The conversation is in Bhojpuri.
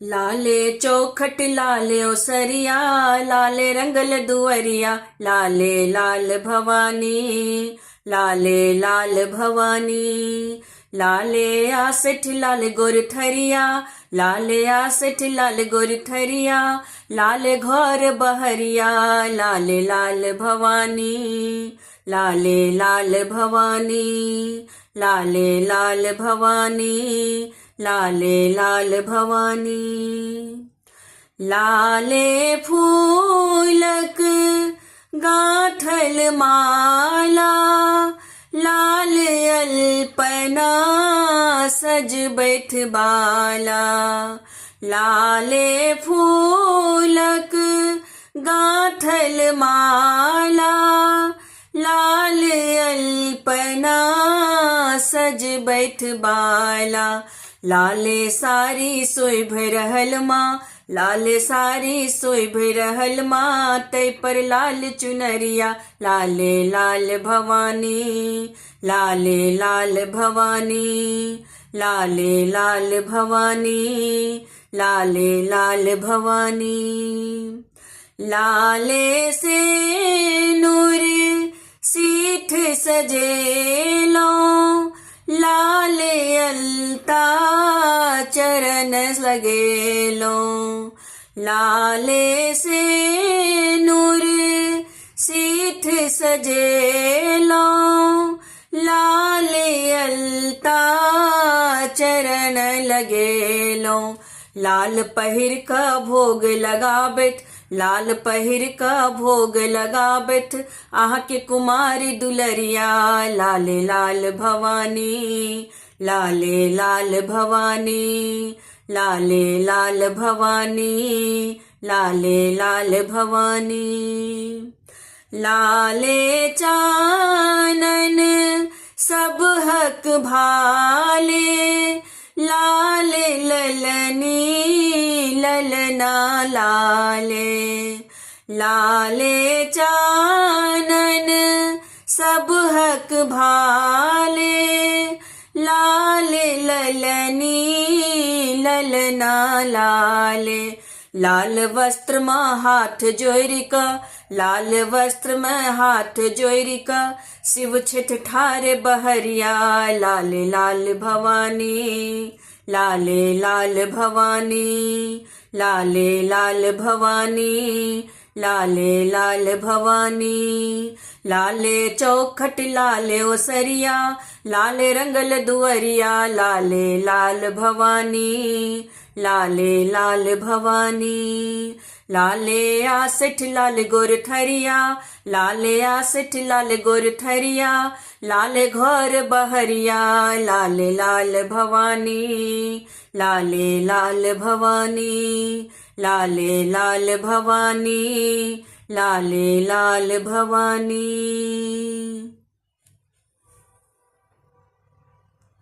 लाले चौखट लाले ओसरिया, लाले रंगल दुअरिया, लाले लाल भवानी, लाले लाल भवानी। लाले आसठ लाल गोरथरिया, लाले आसठ लाल गोरथरिया, लाल घोर बहरिया, लाले लाल भवानी, लाले लाल भवानी, लाले लाल भवानी, लाले लाल भवानी। लाले फूलक गांठल माला, लाल अल्पना सज बैठ बाला। लाले फूलक गांठल माला, लाल अल्पना सज बैठ बाला। लाले सारी सोइभ रहल माँ, लाले सारी सोइभ रहल माँ, तै पर लाल चुनरिया, लाले लाल भवानी, लाले लाल भवानी, लाले लाल भवानी, लाले लाल भवानी। लाले से नूर सीठ सजेलो, लाले अलता चरण लगेलो। लाले से नूर सीठ सजेलो, लाले अलता चरण लगेलो। लाल पहिर का भोग लगाबैठ, लाल पहिर का भोग लगाबैठ, आह के कुमारी दुलरिया, लाले लाल भवानी, लाले लाल भवानी, लाले लाल भवानी, लाले लाल भवानी। लाले चानन सब हक भाले, लाले ललनी ललना लाले। लाले चानन सब हक भाले, लाले ललनी ललना लाले। लाल वस्त्र में हाथ जोरिका, लाल वस्त्र में हाथ जोरिका, शिव छिठ ठारे बहरिया, लाले लाल भवानी, लाले लाल भवानी, लाले लाल भवानी, लाले लाल भवानी। लाले चौखट लाले ओसरिया, लाले रंगल दुअरिया, लाले लाल भवानी, लाले लाल भवानी। लाले आसठ लाल गोरथरिया, लाले आसठ लाल गोरथरिया, लाल घोर बहरिया, लाले लाल भवानी, लाले लाल भवानी, लाले लाल भवानी, लाले लाल भवानी।